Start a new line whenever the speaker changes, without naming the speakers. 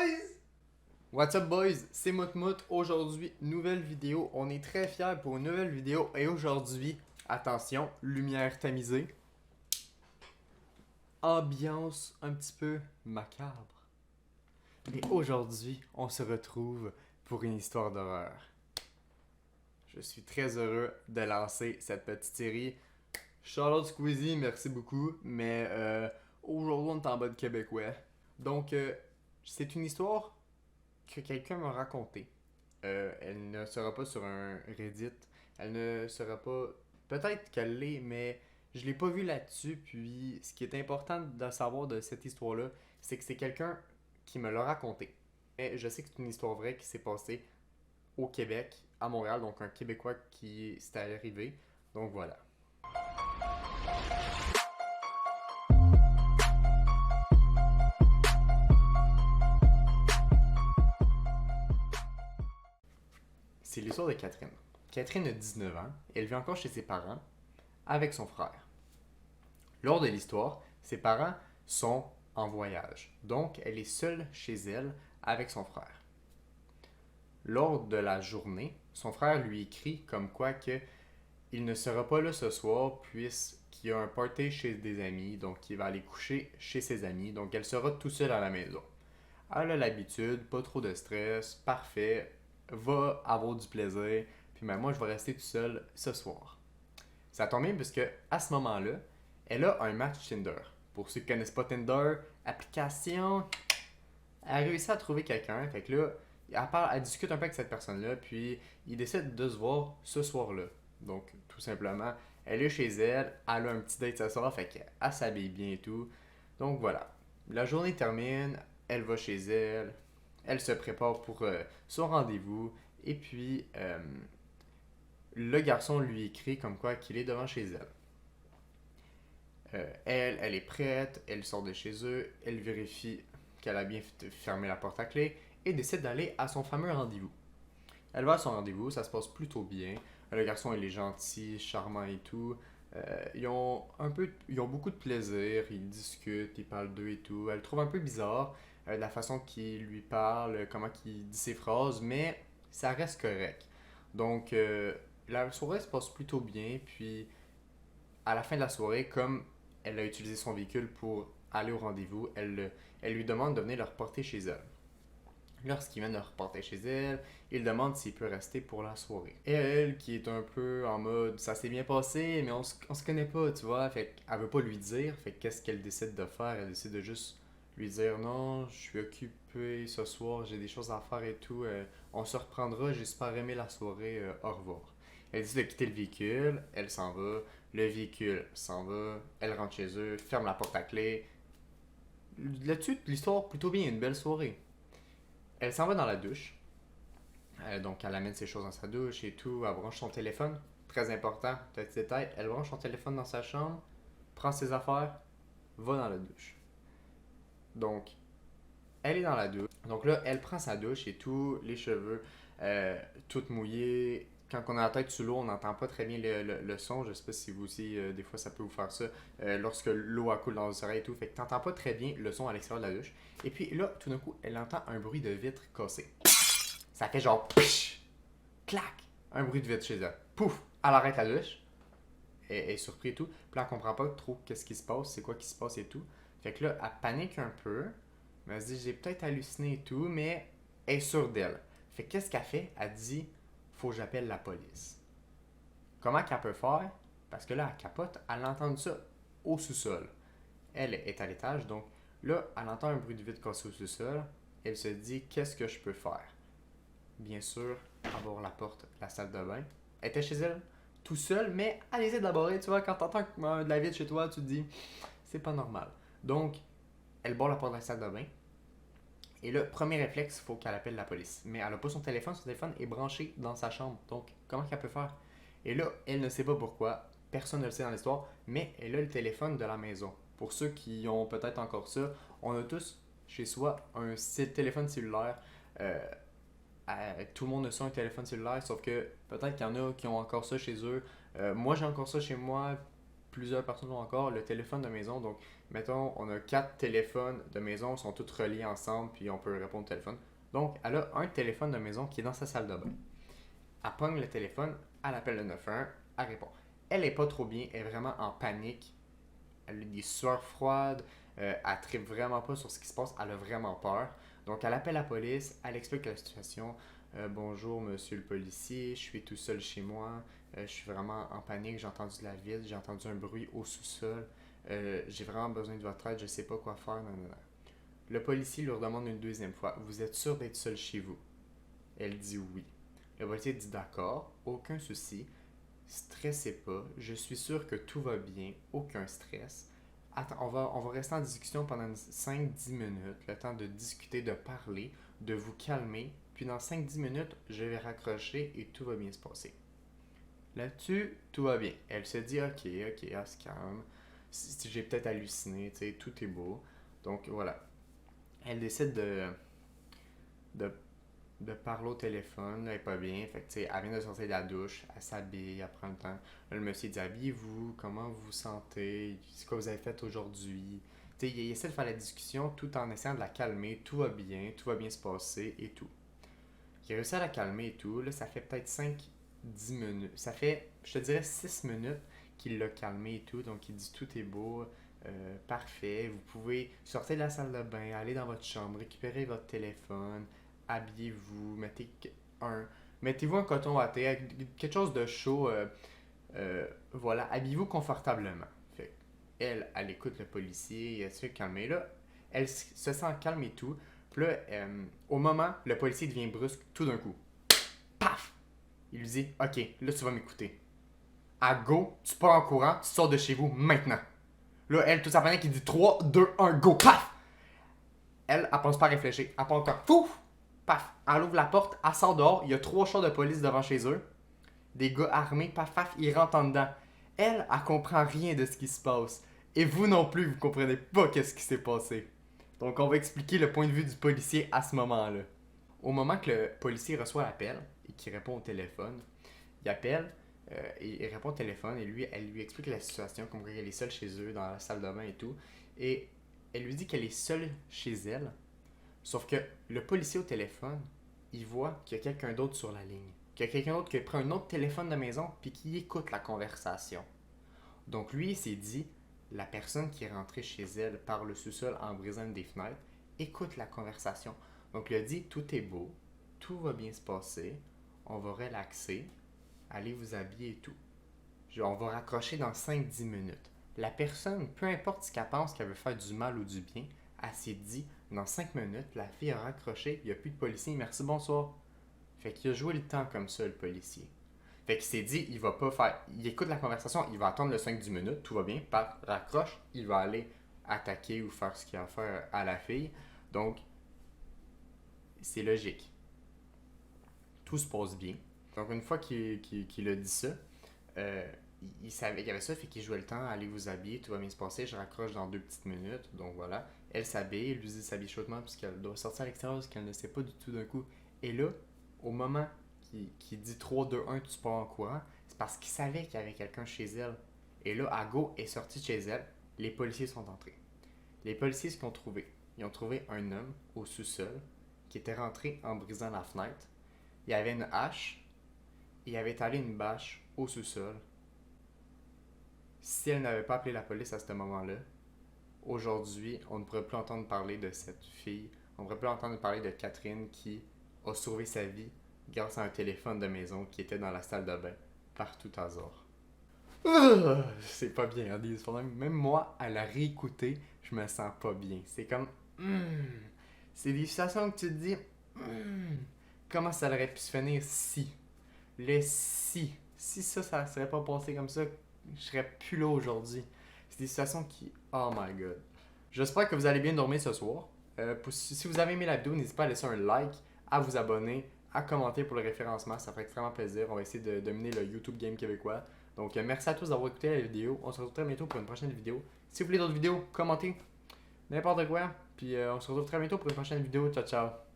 boys? What's up boys? C'est Moutmout. Aujourd'hui, nouvelle vidéo. On est très fiers pour une nouvelle vidéo. Et aujourd'hui, attention, lumière tamisée. Ambiance un petit peu macabre. Et aujourd'hui, on se retrouve pour une histoire d'horreur. Je suis très heureux de lancer cette petite série. Charlotte Squeezie, merci beaucoup. Mais aujourd'hui, on est en mode québécois. Donc, c'est une histoire que quelqu'un m'a racontée. Elle ne sera pas sur un Reddit. Elle ne sera pas... Peut-être qu'elle l'est, mais je l'ai pas vue là-dessus. Puis, ce qui est important de savoir de cette histoire-là, c'est que c'est quelqu'un qui me l'a raconté. Et je sais que c'est une histoire vraie qui s'est passée au Québec, à Montréal. Donc, un Québécois qui s'est arrivé. Donc, voilà. C'est l'histoire de Catherine. Catherine a 19 ans et elle vit encore chez ses parents avec son frère. Lors de l'histoire, ses parents sont en voyage, donc elle est seule chez elle avec son frère. Lors de la journée, son frère lui écrit comme quoi que il ne sera pas là ce soir puisqu'il y a un party chez des amis, donc il va aller coucher chez ses amis, donc elle sera tout seule à la maison. Elle a l'habitude, pas trop de stress, parfait, va avoir du plaisir, puis ben moi je vais rester tout seul ce soir. Ça tombe bien parce que à ce moment-là, elle a un match Tinder. Pour ceux qui connaissent pas Tinder, application, elle a réussi à trouver quelqu'un, fait que là, elle discute un peu avec cette personne-là, puis ils décident de se voir ce soir-là. Donc, tout simplement, elle est chez elle, elle a un petit date ce soir, fait qu'elle s'habille bien et tout. Donc voilà. La journée termine, elle va chez elle, elle se prépare pour son rendez-vous, et puis le garçon lui écrit comme quoi qu'il est devant chez elle. Elle est prête, elle sort de chez eux, elle vérifie qu'elle a bien fermé la porte à clé et décide d'aller à son fameux rendez-vous. Elle va à son rendez-vous, ça se passe plutôt bien. Le garçon, il est gentil, charmant et tout. Ils ont beaucoup de plaisir, ils discutent, ils parlent d'eux et tout. Elle trouve un peu bizarre la façon qu'il lui parle, comment il dit ses phrases, mais ça reste correct. Donc, la soirée se passe plutôt bien, puis à la fin de la soirée, comme elle a utilisé son véhicule pour aller au rendez-vous, elle lui demande de venir le reporter chez elle. Lorsqu'il vient de reporter chez elle, il demande s'il peut rester pour la soirée. Et elle, qui est un peu en mode ça s'est bien passé, mais on se connaît pas, tu vois, fait qu'elle veut pas lui dire, fait qu'est-ce qu'elle décide de faire? Elle décide de juste lui dire non, je suis occupé ce soir, j'ai des choses à faire et tout, on se reprendra, j'ai super aimé la soirée, au revoir. Elle décide de quitter le véhicule, elle s'en va, le véhicule s'en va, elle rentre chez eux, ferme la porte à clé. Là-dessus, l'histoire plutôt bien, une belle soirée. Elle s'en va dans la douche. Donc, elle amène ses choses dans sa douche et tout. Elle branche son téléphone. Très important, petit détail. Elle branche son téléphone dans sa chambre, prend ses affaires, va dans la douche. Donc, elle est dans la douche. Donc là, elle prend sa douche et tout, les cheveux tout mouillés. Quand on a la tête sous l'eau, on n'entend pas très bien le son. Je sais pas si vous aussi, des fois, ça peut vous faire ça. Lorsque l'eau coule dans les oreilles et tout. Fait que t'entends pas très bien le son à l'extérieur de la douche. Et puis là, tout d'un coup, elle entend un bruit de vitre cassée. Ça fait genre psh, clac, un bruit de vitre chez elle. Pouf, elle arrête la douche. Elle est surprise et tout. Puis là, elle comprend pas trop qu'est-ce qui se passe, c'est quoi qui se passe et tout. Fait que là, elle panique un peu. Mais elle se dit, j'ai peut-être halluciné et tout, mais elle est sûre d'elle. Fait que qu'est-ce qu'elle fait? Elle dit, faut que j'appelle la police. Comment qu'elle peut faire? Parce que là, elle capote, elle entend ça au sous-sol. Elle est à l'étage, donc là, elle entend un bruit de vitre cassé au sous-sol. Elle se dit, qu'est-ce que je peux faire? Bien sûr, avoir la porte de la salle de bain. Elle était chez elle, tout seul, mais elle essaie d'abord, tu vois, quand t'entends de la vitre chez toi, tu te dis, c'est pas normal. Donc, elle barre la porte de la salle de bain. Et là, premier réflexe, il faut qu'elle appelle la police. Mais elle n'a pas son téléphone est branché dans sa chambre. Donc, comment qu'elle peut faire? Et là, elle ne sait pas pourquoi, personne ne le sait dans l'histoire, mais elle a le téléphone de la maison. Pour ceux qui ont peut-être encore ça, on a tous chez soi un téléphone cellulaire. Euh, Tout le monde a ça, un téléphone cellulaire, sauf que peut-être qu'il y en a qui ont encore ça chez eux. Moi, j'ai encore ça chez moi. plusieurs personnes ont encore le téléphone de maison. Donc, mettons, on a 4 téléphones de maison, ils sont tous reliés ensemble, puis on peut répondre au téléphone. Donc, elle a un téléphone de maison qui est dans sa salle de bain. Elle pogne le téléphone, elle appelle le 911, elle répond. Elle est pas trop bien, elle est vraiment en panique. Elle a des sueurs froides, elle tripe vraiment pas sur ce qui se passe, elle a vraiment peur. Donc, elle appelle la police, elle explique la situation. Bonjour, monsieur le policier, je suis tout seul chez moi. Je suis vraiment en panique, j'ai entendu de la ville, j'ai entendu un bruit au sous-sol. J'ai vraiment besoin de votre aide, je sais pas quoi faire. Non, non, non. Le policier lui redemande une deuxième fois, vous êtes sûr d'être seul chez vous? Elle dit oui. Le policier dit d'accord, aucun souci, stressez pas, je suis sûr que tout va bien, aucun stress. Attends, on va rester en discussion pendant 5-10 minutes, le temps de discuter, de parler, de vous calmer, puis dans 5-10 minutes, je vais raccrocher et tout va bien se passer. Là-dessus, tout va bien. Elle se dit, ok, elle se calme. J'ai peut-être halluciné, tu sais, tout est beau. Donc voilà. Elle décide de, de parler au téléphone, elle est pas bien. Fait que, tu sais, elle vient de sortir de la douche, elle s'habille, elle prend le temps. Là, le monsieur dit, habillez-vous, comment vous vous sentez, c'est quoi vous avez fait aujourd'hui. Tu sais, il essaie de faire la discussion tout en essayant de la calmer, tout va bien se passer et tout. Il a réussi à la calmer et tout. Là, ça fait peut-être 5-10 minutes. Ça fait, je te dirais, 6 minutes qu'il l'a calmé et tout. Donc, il dit tout est beau, parfait. Vous pouvez sortir de la salle de bain, aller dans votre chambre, récupérer votre téléphone, habillez-vous, mettez-vous un coton watté, quelque chose de chaud. Voilà, habillez-vous confortablement. Fait elle écoute le policier, elle se fait calmer. Là, elle se sent calme et tout. Puis là, au moment, le policier devient brusque tout d'un coup. Paf! Il lui dit, ok, là tu vas m'écouter. À go, tu pars en courant, tu sors de chez vous maintenant. Là, elle, toute sa panique, il dit 3, 2, 1, go, paf! Elle pense pas à réfléchir. Elle part encore, pouf! Paf! Elle ouvre la porte, elle sort dehors, il y a 3 chars de police devant chez eux. Des gars armés, paf, paf, ils rentrent en dedans. Elle comprend rien de ce qui se passe. Et vous non plus, vous comprenez pas qu'est-ce qui s'est passé. Donc, on va expliquer le point de vue du policier à ce moment-là. Au moment que le policier reçoit l'appel et qu'il répond au téléphone, il appelle, et il répond au téléphone et elle lui explique la situation, comme elle est seule chez eux, dans la salle de bain et tout. Et elle lui dit qu'elle est seule chez elle, sauf que le policier au téléphone, il voit qu'il y a quelqu'un d'autre sur la ligne. Qu'il y a quelqu'un d'autre qui prend un autre téléphone de maison puis qui écoute la conversation. Donc lui, il s'est dit, la personne qui est rentrée chez elle par le sous-sol en brisant une des fenêtres écoute la conversation. Donc il a dit, tout est beau, tout va bien se passer, on va relaxer, allez vous habiller et tout. On va raccrocher dans 5-10 minutes. La personne, peu importe ce qu'elle pense qu'elle veut faire du mal ou du bien, elle s'est dit, dans 5 minutes, la fille a raccroché, il n'y a plus de policier, merci, bonsoir. Fait qu'il a joué le temps comme ça, le policier. Fait qu'il s'est dit, il va pas faire. Il écoute la conversation, il va attendre le 5-10 minutes, tout va bien, raccroche, il va aller attaquer ou faire ce qu'il a à faire à la fille. Donc, c'est logique. Tout se passe bien. Donc, une fois qu'il a dit ça, il savait qu'il y avait ça, fait qu'il jouait le temps, allez vous habiller, tout va bien se passer, je raccroche dans 2 petites minutes. Donc voilà, elle s'habille, lui dit s'habille chaudement puisqu'elle doit sortir à l'extérieur parce qu'elle ne sait pas du tout d'un coup. Et là, au moment qu'il dit 3, 2, 1, tu pars en courant, c'est parce qu'il savait qu'il y avait quelqu'un chez elle. Et là, Ago est sortie de chez elle, les policiers sont entrés. Les policiers, ce qu'ils ont trouvé, ils ont trouvé un homme au sous-sol qui était rentré en brisant la fenêtre. Il y avait une hache, il avait étalé une bâche au sous-sol. Si elle n'avait pas appelé la police à ce moment-là, aujourd'hui, on ne pourrait plus entendre parler de cette fille. On ne pourrait plus entendre parler de Catherine qui a sauvé sa vie grâce à un téléphone de maison qui était dans la salle de bain, par tout hasard. C'est pas bien, hein, des histoires. Même moi, à la réécouter, je me sens pas bien. C'est comme... c'est des situations que tu te dis... comment ça aurait pu se finir si? Le si. Si ça serait pas passé comme ça, je serais plus là aujourd'hui. C'est des situations qui... Oh my god. J'espère que vous allez bien dormir ce soir. Si vous avez aimé la vidéo, n'hésitez pas à laisser un like, à vous abonner, à commenter pour le référencement. Ça ferait extrêmement plaisir. On va essayer de dominer le YouTube Game québécois. Donc, merci à tous d'avoir écouté la vidéo. On se retrouve très bientôt pour une prochaine vidéo. Si vous voulez d'autres vidéos, commentez n'importe quoi. Puis, on se retrouve très bientôt pour une prochaine vidéo. Ciao, ciao.